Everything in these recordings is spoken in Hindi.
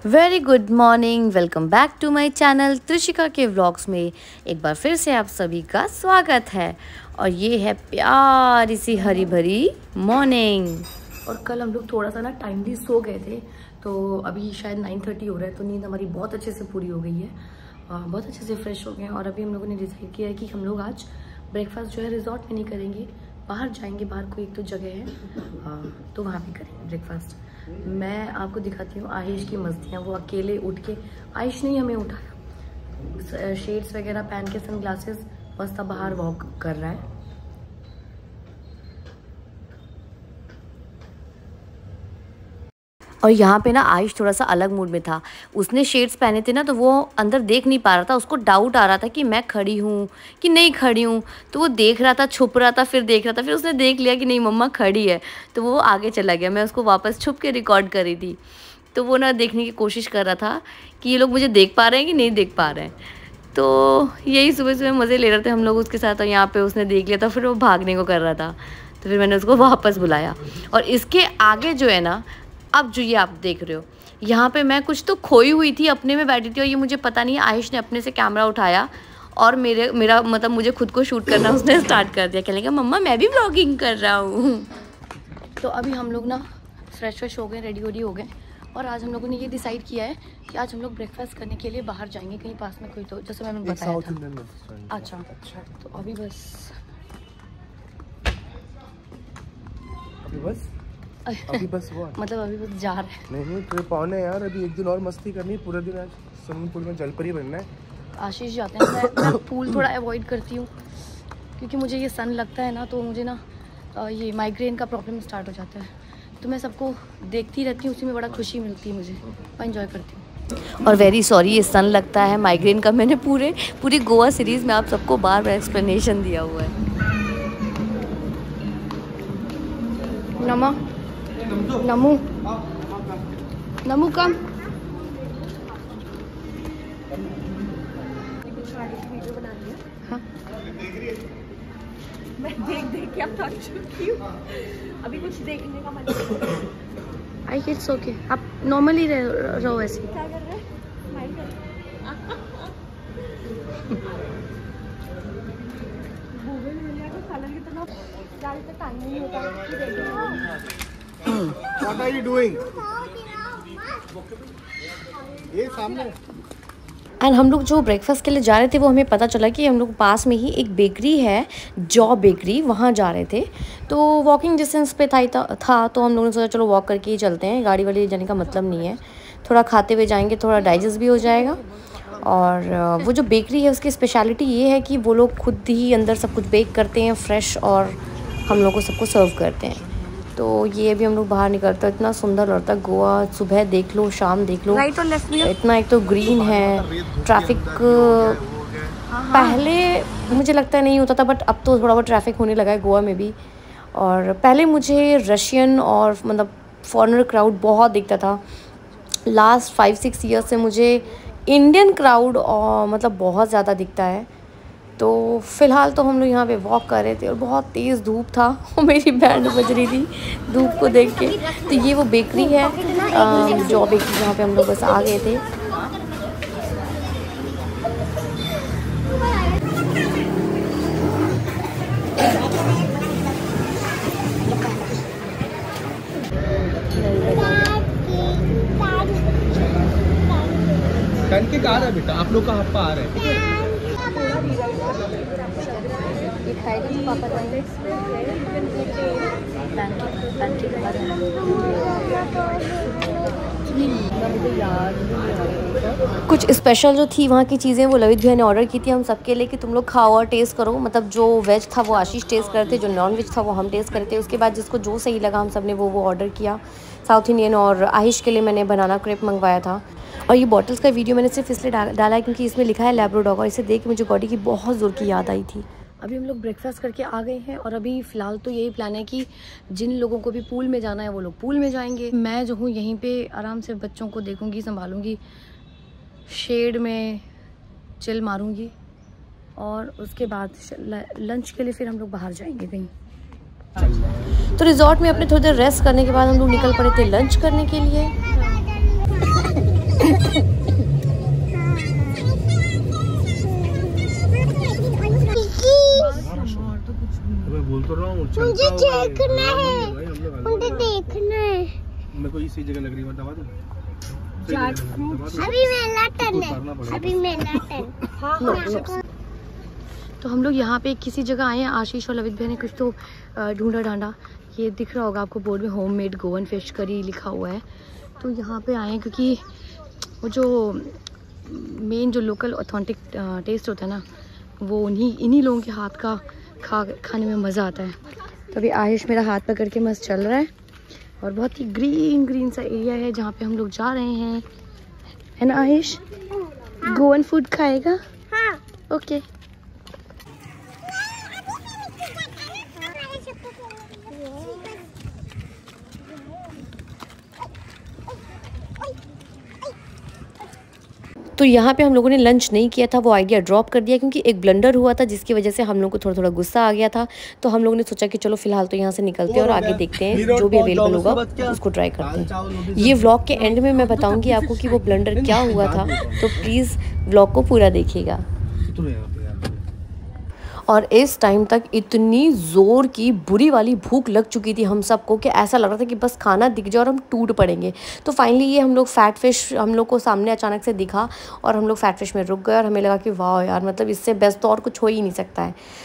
Very good morning, welcome back to my channel Trishika के व्लॉग्स में एक बार फिर से आप सभी का स्वागत है। और ये है प्यारी सी हरी भरी मॉर्निंग। और कल हम लोग थोड़ा सा ना टाइमली सो गए थे, तो अभी शायद 9:30 हो रहा है, तो नींद हमारी बहुत अच्छे से पूरी हो गई है, बहुत अच्छे से फ्रेश हो गए हैं। और अभी हम लोगों ने डिसाइड किया है कि हम लोग आज ब्रेकफास्ट जो है रिजॉर्ट में नहीं करेंगे, बाहर जाएंगे। बाहर कोई एक तो जगह है, तो वहाँ पे करेंगे ब्रेकफास्ट। मैं आपको दिखाती हूँ आयुष की मस्तियाँ। वो अकेले उठ के, आयुष ने हमें उठाया, शेड्स वगैरह पहन के, सन ग्लासेस, मस्त बाहर वॉक कर रहा है। और यहाँ पे ना आयुष थोड़ा सा अलग मूड में था। उसने शेड्स पहने थे ना, तो वो अंदर देख नहीं पा रहा था। उसको डाउट आ रहा था कि मैं खड़ी हूँ कि नहीं खड़ी हूँ, तो वो देख रहा था, छुप रहा था, फिर देख रहा था। फिर उसने देख लिया कि नहीं मम्मा खड़ी है, तो वो आगे चला गया। मैं उसको वापस छुप के रिकॉर्ड कर रही थी, तो वो ना देखने की कोशिश कर रहा था कि ये लोग मुझे देख पा रहे हैं कि नहीं देख पा रहे हैं। तो यही सुबह सुबह मज़े ले रहे थे हम लोग उसके साथ। और यहाँ पर उसने देख लिया था, फिर वो भागने को कर रहा था, तो फिर मैंने उसको वापस बुलाया। और इसके आगे जो है ना, अब जो ये आप देख रहे हो, यहाँ पे मैं कुछ तो खोई हुई थी, अपने में बैठी थी, और ये मुझे पता नहीं है, आयुष ने अपने से कैमरा उठाया और मेरा मतलब मुझे खुद को शूट करना उसने स्टार्ट कर दिया। कहने लगा मम्मा मैं भी व्लॉगिंग कर रहा हूँ। तो अभी हम लोग ना फ्रेश हो गए, रेडी हो गए। और आज हम लोगों ने ये डिसाइड किया है कि आज हम लोग ब्रेकफास्ट करने के लिए बाहर जाएंगे कहीं पास में कोई, तो जैसे मैंने बताया था। अच्छा, तो अभी बस वो मतलब अभी बस जा रहे हैं। नहीं ट्रिप ऑन है यार, अभी एक दिन और मस्ती करनी है पूरा दिन। आज स्विमिंग पूल में जलपरी बनना है। आशीष जाते हैं। मैं पूल थोड़ा अवॉइड करती हूँ, क्योंकि मुझे ये सन लगता है ना, तो मुझे ना ये माइग्रेन का प्रॉब्लम स्टार्ट हो जाता है। तो मैं सबको देखती रहती हूँ, उसी में बड़ा खुशी मिलती है मुझे, मैं एंजॉय करती हूँ। और वेरी सॉरी, ये सन लगता है माइग्रेन का, मैंने पूरी गोवा सीरीज़ में आप सबको बार बार एक्सप्लेनेशन दिया हुआ है। नमू कम। हाँ, मैं देख के अब थक चुकी हूँ, अभी कुछ देखने का मन नहीं। आई इट्स ओके, आप नॉर्मली रहो ऐसे। क्या कर रहे हैं? स्माइल कर गूगल मिल तो कलर की तरह ज़्यादा टाइम नहीं होता कि देखें। What are you doing? ये सामने। एंड हम लोग जो ब्रेकफास्ट के लिए जा रहे थे, वो हमें पता चला कि हम लोग पास में ही एक बेकरी है, जॉ बेकरी, वहाँ जा रहे थे। तो वॉकिंग डिस्टेंस पे था, तो हम लोगों ने सोचा चलो वॉक करके ही चलते हैं, गाड़ी वाड़ी जाने का मतलब नहीं है। थोड़ा खाते हुए जाएंगे, थोड़ा डाइजेस्ट भी हो जाएगा। और वो जो बेकरी है, उसकी स्पेशलिटी ये है कि वो लोग खुद ही अंदर सब कुछ बेक करते हैं फ्रेश, और हम लोग को सबको सर्व करते हैं। तो ये अभी हम लोग बाहर निकलते हैं, इतना सुंदर लगता है गोवा। सुबह देख लो, शाम देख लो, राइट और लेफ्ट में इतना एक तो ग्रीन है, ट्रैफिक पहले मुझे लगता है नहीं होता था, बट अब तो थोड़ा बहुत ट्रैफिक होने लगा है गोवा में भी। और पहले मुझे रशियन और मतलब फॉरेनर क्राउड बहुत दिखता था। लास्ट 5-6 ईयर्स से मुझे इंडियन क्राउड और मतलब बहुत ज़्यादा दिखता है। तो फ़िलहाल तो हम लोग यहाँ पे वॉक कर रहे थे, और बहुत तेज़ धूप था और मेरी बैंड बज रही थी धूप को देख के। तो ये वो बेकरी है, जॉ बेकरी, जहाँ पे हम लोग बस आ गए थे। टन के कहाँ रहा बेटा, आप लोग कहाँ आ रहे हैं? कुछ स्पेशल जो थी वहाँ की चीज़ें, वो ललित भैया ने ऑर्डर की थी हम सबके लिए कि तुम लोग खाओ और टेस्ट करो। मतलब जो वेज था वो आशीष टेस्ट कर रहे थे, जो नॉन वेज था वो हम टेस्ट कर रहे थे। उसके बाद जिसको जो सही लगा हम सब ने वो ऑर्डर किया, साउथ इंडियन। और आयुष के लिए मैंने बनाना क्रेप मंगवाया था। और ये बॉटल्स का वीडियो मैंने सिर्फ इसलिए डाला है क्योंकि इसमें लिखा है लैब्राडोर, और इसे देख के मुझे गॉडी की बहुत ज़ोर की याद आई थी। अभी हम लोग ब्रेकफास्ट करके आ गए हैं, और अभी फ़िलहाल तो यही प्लान है कि जिन लोगों को भी पूल में जाना है वो लोग पूल में जाएंगे। मैं जो हूँ यहीं पे आराम से बच्चों को देखूँगी, संभालूँगी, शेड में चिल मारूँगी, और उसके बाद लंच के लिए फिर हम लोग बाहर जाएंगे कहीं। तो रिजॉर्ट में अपने थोड़ी देर रेस्ट करने के बाद हम लोग निकल पड़े थे लंच करने के लिए। बोल तो रहा हूँ मुझे देखना है, मुझे देखना है। मेरे को इसी जगह लग रही है, दबा दूं? अभी मेरा टर्न है, अभी मेरा टर्न। तो हम लोग यहाँ पे किसी जगह आए हैं। आशीष और लवित भाई ने कुछ तो ढूंढा ढांढा, ये दिख रहा होगा आपको बोर्ड में, होममेड गोवन फिश करी लिखा हुआ है। तो यहाँ पे आए हैं क्योंकि वो जो मेन जो लोकल ऑथेंटिक टेस्ट होता है ना, वो इन्हीं लोगों के हाथ का खाने में मज़ा आता है। तो अभी आयुष मेरा हाथ पकड़ के मस्त चल रहा है और बहुत ही ग्रीन सा एरिया है जहाँ पे हम लोग जा रहे हैं। है ना आयुष? गोवन फूड खाएगा? हाँ। ओके। तो यहाँ पे हम लोगों ने लंच नहीं किया था, वो आइडिया ड्रॉप कर दिया क्योंकि एक ब्लंडर हुआ था जिसकी वजह से हम लोग को थोड़ा गुस्सा आ गया था। तो हम लोगों ने सोचा कि चलो फिलहाल तो यहाँ से निकलते हैं और आगे देखते हैं, जो भी अवेलेबल होगा उसको ट्राई करते हैं। ये व्लॉग के एंड में मैं बताऊँगी आपको कि वो ब्लंडर क्या हुआ था, तो प्लीज़ व्लॉग को पूरा देखिएगा। और इस टाइम तक इतनी ज़ोर की बुरी वाली भूख लग चुकी थी हम सबको कि ऐसा लग रहा था कि बस खाना दिख जाए और हम टूट पड़ेंगे। तो फाइनली ये हम लोग फैट फिश हम लोग को सामने अचानक से दिखा और हम लोग फैट फिश में रुक गए और हमें लगा कि वाह यार, मतलब इससे बेस्ट तो और कुछ हो ही नहीं सकता है।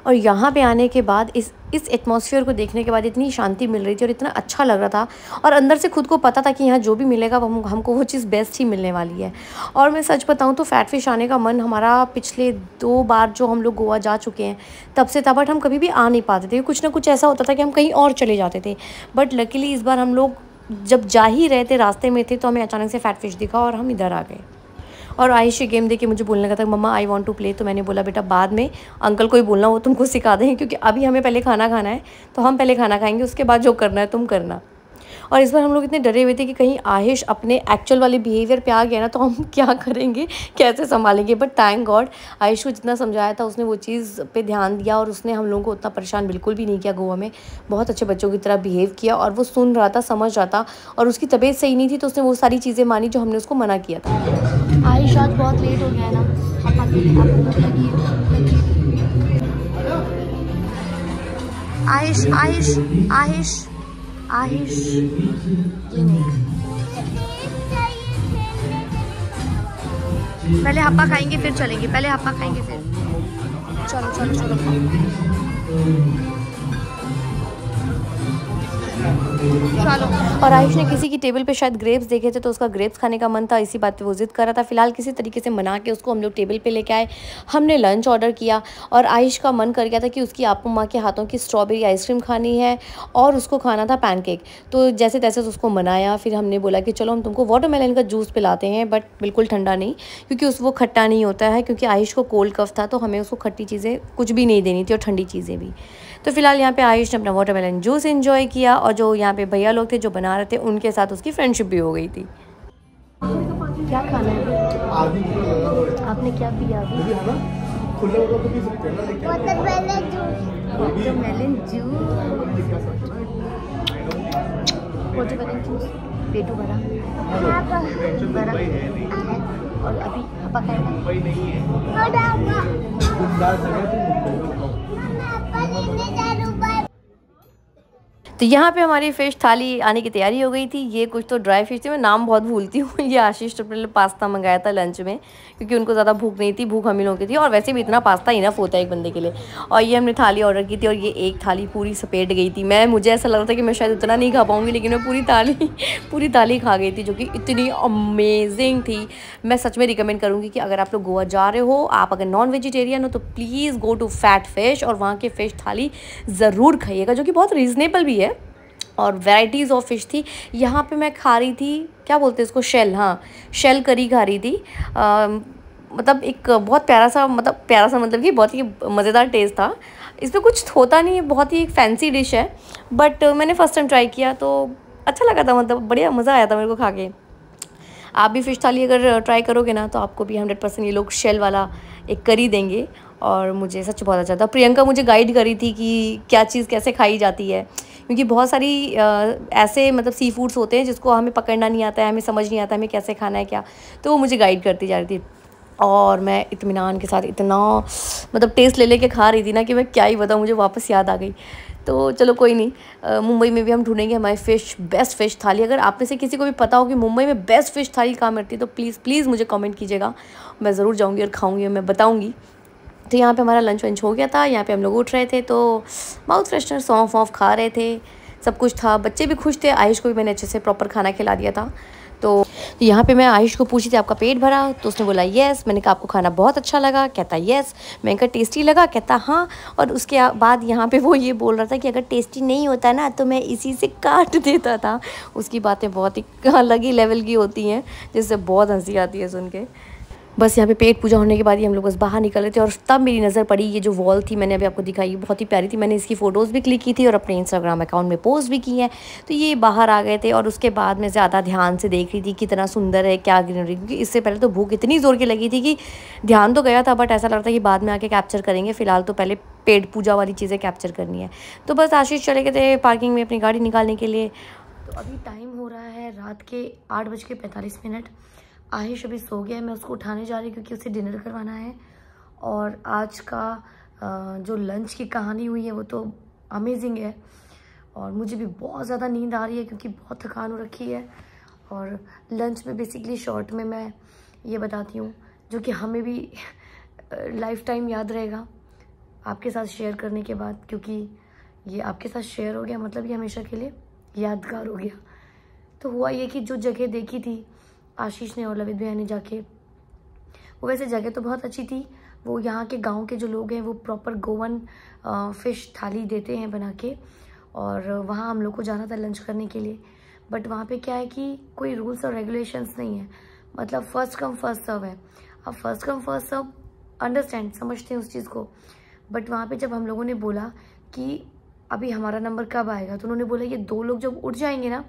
और यहाँ पे आने के बाद इस एटमॉस्फेयर को देखने के बाद इतनी शांति मिल रही थी और इतना अच्छा लग रहा था, और अंदर से खुद को पता था कि यहाँ जो भी मिलेगा वो हमको वो चीज़ बेस्ट ही मिलने वाली है। और मैं सच बताऊँ तो फैट फिश आने का मन हमारा पिछले 2 बार जो हम लोग गोवा जा चुके हैं तब से था, बट हम कभी भी आ नहीं पाते थे। कुछ ना कुछ ऐसा होता था कि हम कहीं और चले जाते थे। बट लकीली इस बार हम लोग जब जा ही रहे थे, रास्ते में थे, तो हमें अचानक से फैट फिश दिखा और हम इधर आ गए। और आयुष ये गेम देख के मुझे बोलने लगा था, मम्मा आई वांट टू प्ले। तो मैंने बोला बेटा बाद में अंकल को ही बोलना, वो तुमको सिखा देंगे, क्योंकि अभी हमें पहले खाना खाना है, तो हम पहले खाना खाएंगे, उसके बाद जो करना है तुम करना। और इस बार हम लोग इतने डरे हुए थे कि कहीं आयुष अपने एक्चुअल वाले बिहेवियर पे आ गया ना तो हम क्या करेंगे, कैसे संभालेंगे। बट थैंक गॉड आयुष को जितना समझाया था उसने वो चीज़ पे ध्यान दिया और उसने हम लोगों को उतना परेशान बिल्कुल भी नहीं किया। गोवा में बहुत अच्छे बच्चों की तरह बिहेव किया और वो सुन रहा था, समझ रहा था, और उसकी तबीयत सही नहीं थी तो उसने वो सारी चीज़ें मानी जो हमने उसको मना किया था। आयुष आज बहुत लेट हो गया है ना, आयुष आयुष आयुष आयुष ये नहीं, पहले हप्पा खाएंगे फिर चलेंगे, पहले हप्पा खाएंगे फिर चलो चलो चलो चलो। और आयुष ने किसी की टेबल पे शायद ग्रेप्स देखे थे तो उसका ग्रेप्स खाने का मन था, इसी बात पे वो जिद कर रहा था। फिलहाल किसी तरीके से मना के उसको हम लोग टेबल पे लेके आए। हमने लंच ऑर्डर किया और आयुष का मन कर गया था कि उसकी आपू माँ के हाथों की स्ट्रॉबेरी आइसक्रीम खानी है और उसको खाना था पैनकेक। तो जैसे तैसे उसको मनाया। फिर हमने बोला कि चलो हम तुमको वाटरमेलन का जूस पिलाते हैं, बट बिल्कुल ठंडा नहीं, क्योंकि वो खट्टा नहीं होता है, क्योंकि आयुष को कोल्ड कफ था तो हमें उसको खट्टी चीज़ें कुछ भी नहीं देनी थी और ठंडी चीज़ें भी। तो फिलहाल यहाँ पे आयुष ने अपना वाटरमेलन जूस एंजॉय किया और जो यहाँ पे भैया लोग थे जो बना रहे थे उनके साथ उसकी फ्रेंडशिप भी हो गई थी। क्या खाना है आपने, क्या पिया अभी? वाटरमेलन जूस पेटू भरा और अभी हप्पा तो यहाँ पे हमारी फ़िश थाली आने की तैयारी हो गई थी। ये कुछ तो ड्राई फिश थी, मैं नाम बहुत भूलती हूँ। ये आशीष ने अपने लिए पास्ता मंगाया था लंच में, क्योंकि उनको ज़्यादा भूख नहीं थी, भूख हम ही लोगों की थी, और वैसे भी इतना पास्ता इनफ होता है एक बंदे के लिए। और ये हमने थाली ऑर्डर की थी और ये एक थाली पूरी सपेट गई थी। मुझे ऐसा लग रहा था कि मैं शायद उतना नहीं खा पाऊँगी, लेकिन मैं पूरी थाली खा गई थी, जो कि इतनी अमेजिंग थी। मैं सच में रिकमेंड करूँगी कि अगर आप लोग गोवा जा रहे हो, आप अगर नॉन वेजिटेरियन हो तो please go to fat fish और वहाँ के फ़िश थाली ज़रूर खाइएगा, जो कि बहुत रीज़नेबल भी है और वैराइटीज़ ऑफ फिश थी। यहाँ पे मैं खा रही थी, क्या बोलते हैं इसको, शेल, हाँ शेल करी खा रही थी। मतलब एक बहुत प्यारा सा मतलब कि बहुत ही मज़ेदार टेस्ट था। इसमें कुछ होता नहीं है, बहुत ही एक फैंसी डिश है, बट मैंने फ़र्स्ट टाइम ट्राई किया तो अच्छा लगा था, मतलब बढ़िया मज़ा आया था मेरे को खा के। आप भी फ़िश थाली अगर ट्राई करोगे ना तो आपको भी 100% ये लोग शेल वाला एक करी देंगे और मुझे सच बहुत अच्छा था। प्रियंका मुझे गाइड करी थी कि क्या चीज़ कैसे खाई जाती है, क्योंकि बहुत सारी ऐसे मतलब सी फूड्स होते हैं जिसको हमें पकड़ना नहीं आता है, हमें समझ नहीं आता हमें कैसे खाना है क्या, तो वो मुझे गाइड करती जा रही थी। और मैं इत्मीनान के साथ इतना मतलब टेस्ट ले लेके खा रही थी ना कि मैं क्या ही बताऊँ, मुझे वापस याद आ गई। तो चलो कोई नहीं, मुंबई में भी हम ढूंढेंगे हमारी बेस्ट फ़िश थाली। अगर आप में से किसी को भी पता हो कि मुंबई में बेस्ट फ़िश थाली कहाँ मिलती है तो प्लीज़ प्लीज़ मुझे कमेंट कीजिएगा, मैं ज़रूर जाऊँगी और खाऊँगी और मैं बताऊँगी। तो यहाँ पे हमारा लंच वंच हो गया था, यहाँ पे हम लोग उठ रहे थे तो माउथ फ्रेशनर सौंफ वौंफ खा रहे थे, सब कुछ था, बच्चे भी खुश थे। आयुष को भी मैंने अच्छे से प्रॉपर खाना खिला दिया था। तो यहाँ पे मैं आयुष को पूछी थी आपका पेट भरा, तो उसने बोला येस। मैंने कहा आपको खाना बहुत अच्छा लगा, कहता येस। मैंने कहा टेस्टी लगा, कहता हाँ। और उसके बाद यहाँ पे वो ये बोल रहा था कि अगर टेस्टी नहीं होता ना तो मैं इसी से काट देता था। उसकी बातें बहुत ही अलग ही लेवल की होती हैं, जिससे बहुत हंसी आती है सुन के। बस यहाँ पे पेट पूजा होने के बाद ही हम लोग बस बाहर निकल रहे थे और तब मेरी नज़र पड़ी ये जो वॉल थी, मैंने अभी आपको दिखाई, बहुत ही प्यारी थी। मैंने इसकी फ़ोटोज़ भी क्लिक की थी और अपने इंस्टाग्राम अकाउंट में पोस्ट भी की है। तो ये बाहर आ गए थे और उसके बाद मैं ज़्यादा ध्यान से देख रही थी कितना सुंदर है, क्या ग्रीनरी, क्योंकि इससे पहले तो भूख इतनी ज़ोर की लगी थी कि ध्यान तो गया था, बट ऐसा लग रहा था कि बाद में आके कैप्चर करेंगे। फ़िलहाल तो पहले पेट पूजा वाली चीज़ें कैप्चर करनी है। तो बस आशीष चले गए थे पार्किंग में अपनी गाड़ी निकालने के लिए। तो अभी टाइम हो रहा है रात के 8:45। आयुष अभी सो गया है, मैं उसको उठाने जा रही हूँ क्योंकि उसे डिनर करवाना है। और आज का जो लंच की कहानी हुई है वो तो अमेजिंग है, और मुझे भी बहुत ज़्यादा नींद आ रही है क्योंकि बहुत थकान हो रखी है। और लंच में बेसिकली शॉर्ट में मैं ये बताती हूँ जो कि हमें भी लाइफ टाइम याद रहेगा आपके साथ शेयर करने के बाद, क्योंकि ये आपके साथ शेयर हो गया मतलब ये हमेशा के लिए यादगार हो गया। तो हुआ ये कि जो जगह देखी थी आशीष ने और लवित भैया ने जाके, वो वैसे जगह तो बहुत अच्छी थी। वो यहाँ के गांव के जो लोग हैं वो प्रॉपर गोवन फ़िश थाली देते हैं बना के, और वहाँ हम लोग को जाना था लंच करने के लिए। बट वहाँ पे क्या है कि कोई रूल्स और रेगुलेशंस नहीं है, मतलब फर्स्ट कम फर्स्ट सर्व है। अब first come first serve understand समझते हैं उस चीज़ को, बट वहाँ पे जब हम लोगों ने बोला कि अभी हमारा नंबर कब आएगा, तो उन्होंने बोला ये 2 लोग जब उठ जाएंगे ना,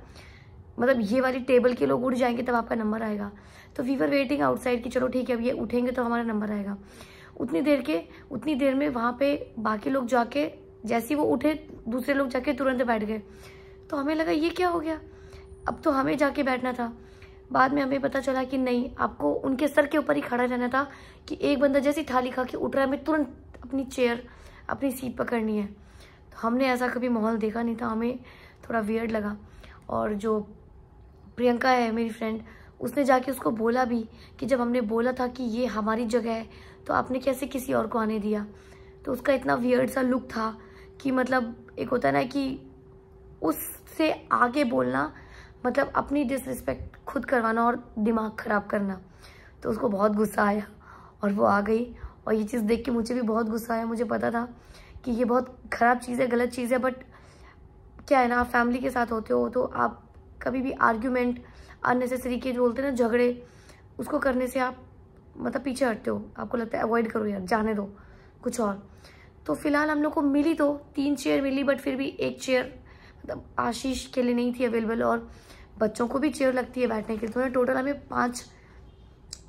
मतलब ये वाली टेबल के लोग उठ जाएंगे तब आपका नंबर आएगा। तो वी वर वेटिंग आउटसाइड कि चलो ठीक है अब ये उठेंगे तो हमारा नंबर आएगा। उतनी देर में वहाँ पे बाकी लोग जाके जैसे ही वो उठे दूसरे लोग जाके तुरंत बैठ गए। तो हमें लगा ये क्या हो गया, अब तो हमें जाके बैठना था। बाद में हमें पता चला कि नहीं, आपको उनके सर के ऊपर ही खड़ा रहना था कि एक बंदा जैसी थाली खा के उठ रहा है हमें तुरंत अपनी चेयर अपनी सीट पकड़नी है। तो हमने ऐसा कभी माहौल देखा नहीं था, हमें थोड़ा वियर्ड लगा। और जो प्रियंका है मेरी फ्रेंड, उसने जाके उसको बोला भी कि जब हमने बोला था कि ये हमारी जगह है तो आपने कैसे किसी और को आने दिया। तो उसका इतना वियर्ड सा लुक था कि मतलब एक होता है ना कि उससे आगे बोलना मतलब अपनी डिसरिस्पेक्ट खुद करवाना और दिमाग ख़राब करना। तो उसको बहुत गुस्सा आया और वो आ गई, और ये चीज़ देख के मुझे भी बहुत गुस्सा आया। मुझे पता था कि ये बहुत ख़राब चीज़ है, गलत चीज़ है, बट क्या है ना, आप फैमिली के साथ होते हो तो आप कभी भी आर्ग्यूमेंट अननेसेसरी के जो बोलते हैं ना झगड़े, उसको करने से आप मतलब पीछे हटते हो, आपको लगता है अवॉइड करो यार, जाने दो कुछ और। तो फिलहाल हम लोग को मिली तो 3 चेयर मिली, बट फिर भी 1 चेयर मतलब आशीष के लिए नहीं थी अवेलेबल, और बच्चों को भी चेयर लगती है बैठने के लिए। तो टोटल हमें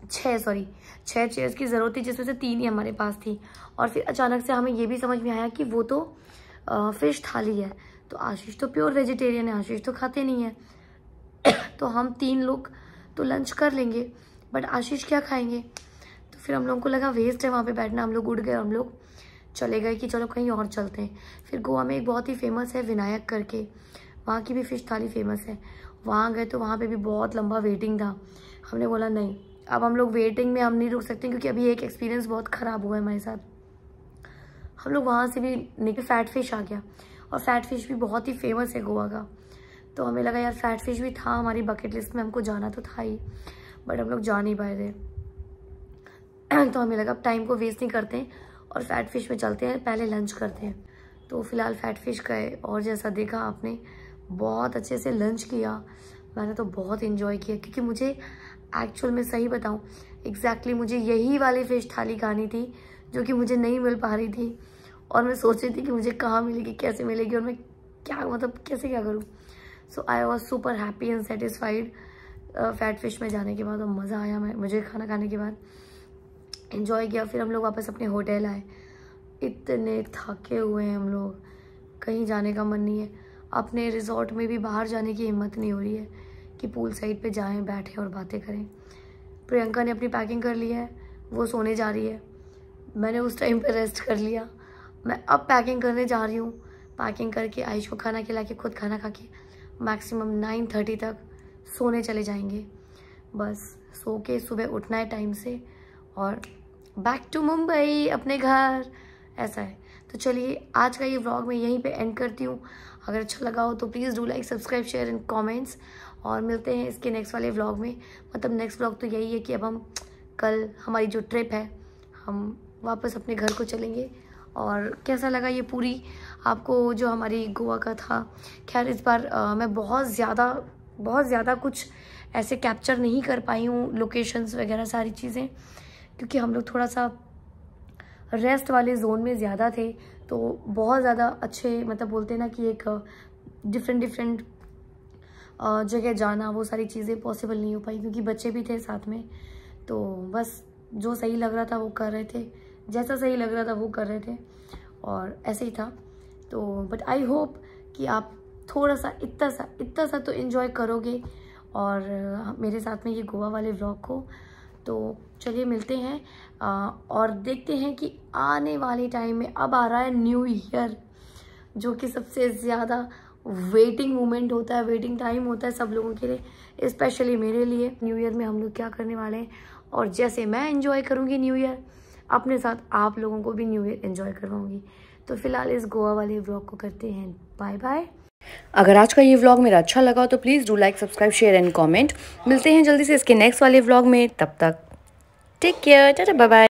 6 चेयर्स की ज़रूरत थी, जिसमें से 3 ही हमारे पास थी। और फिर अचानक से हमें ये भी समझ में आया कि वो तो फिश थाली है, तो आशीष तो प्योर वेजिटेरियन है, आशीष तो खाते नहीं है। तो हम 3 लोग तो लंच कर लेंगे, बट आशीष क्या खाएंगे। तो फिर हम लोगों को लगा वेस्ट है वहाँ पे बैठना, हम लोग उठ गए, हम लोग चले गए कि चलो कहीं और चलते हैं। फिर गोवा में एक बहुत ही फेमस है विनायक करके, वहाँ की भी फ़िश थाली फेमस है। वहाँ गए तो वहाँ पे भी बहुत लंबा वेटिंग था। हमने बोला नहीं, अब हम लोग वेटिंग में हम नहीं रुक सकते, क्योंकि अभी एक एक्सपीरियंस बहुत ख़राब हुआ है हमारे साथ। हम लोग वहाँ से भी निकले, फैट फिश आ गया, और फैट फिश भी बहुत ही फेमस है गोवा का। तो हमें लगा यार फैट फिश भी था हमारी बकेट लिस्ट में, हमको जाना तो था ही, बट हम लोग जा नहीं पाए थे। तो हमें लगा अब टाइम को वेस्ट नहीं करते हैं और फैट फिश में चलते हैं, पहले लंच करते हैं। तो फिलहाल फैट फिश गए, और जैसा देखा आपने बहुत अच्छे से लंच किया। मैंने तो बहुत इन्जॉय किया, क्योंकि मुझे एक्चुअल में सही बताऊँ एग्जैक्टली मुझे यही वाली फ़िश थाली खानी थी जो कि मुझे नहीं मिल पा रही थी, और मैं सोच रही थी कि मुझे कहाँ मिलेगी, कैसे मिलेगी, और मैं क्या मतलब कैसे क्या करूँ। So I was super happy and satisfied fat fish में जाने के बाद, और मज़ा आया मुझे खाना खाने के बाद। एंजॉय किया। फिर हम लोग वापस अपने होटल आए। इतने थके हुए हैं हम लोग, कहीं जाने का मन नहीं है। अपने रिजॉर्ट में भी बाहर जाने की हिम्मत नहीं हो रही है कि पूल साइड पे जाएं, बैठें और बातें करें। प्रियंका ने अपनी पैकिंग कर ली है, वो सोने जा रही है। मैंने उस टाइम पे रेस्ट कर लिया। मैं अब पैकिंग करने जा रही हूँ। पैकिंग करके आयुष को खाना खिला के खुद खाना खा के मैक्सिमम 9:30 तक सोने चले जाएंगे। बस सो के सुबह उठना है टाइम से और बैक टू मुंबई, अपने घर। ऐसा है। तो चलिए आज का ये व्लॉग मैं यहीं पे एंड करती हूँ। अगर अच्छा लगा हो तो please do like, subscribe, share and comments. और मिलते हैं इसके नेक्स्ट वाले व्लॉग में। मतलब नेक्स्ट व्लॉग तो यही है कि अब हम कल हमारी जो ट्रिप है हम वापस अपने घर को चलेंगे। और कैसा लगा ये पूरी आपको जो हमारी गोवा का था। खैर इस बार मैं बहुत ज़्यादा कुछ ऐसे कैप्चर नहीं कर पाई हूँ, लोकेशंस वगैरह सारी चीज़ें, क्योंकि हम लोग थोड़ा सा रेस्ट वाले जोन में ज़्यादा थे। तो बहुत ज़्यादा अच्छे मतलब बोलते हैं ना कि एक डिफरेंट जगह जाना, वो सारी चीज़ें पॉसिबल नहीं हो पाई क्योंकि बच्चे भी थे साथ में। तो बस जो सही लग रहा था वो कर रहे थे, जैसा सही लग रहा था वो कर रहे थे और ऐसे ही था। तो बट आई होप कि आप थोड़ा सा इतना सा तो एंजॉय करोगे और मेरे साथ में ये गोवा वाले व्लॉग को। तो चलिए मिलते हैं और देखते हैं कि आने वाले टाइम में अब आ रहा है न्यू ईयर, जो कि सबसे ज़्यादा वेटिंग मोमेंट होता है, वेटिंग टाइम होता है सब लोगों के लिए, स्पेशली मेरे लिए। न्यू ईयर में हम लोग क्या करने वाले हैं और जैसे मैं एंजॉय करूँगी न्यू ईयर, अपने साथ आप लोगों को भी न्यू ईयर एंजॉय करवाऊँगी। तो फिलहाल इस गोवा वाले व्लॉग को करते हैं बाय बाय। अगर आज का ये व्लॉग मेरा अच्छा लगा हो तो please do like, subscribe, share and comment. मिलते हैं जल्दी से इसके नेक्स्ट वाले व्लॉग में। तब तक take care, tata, bye bye.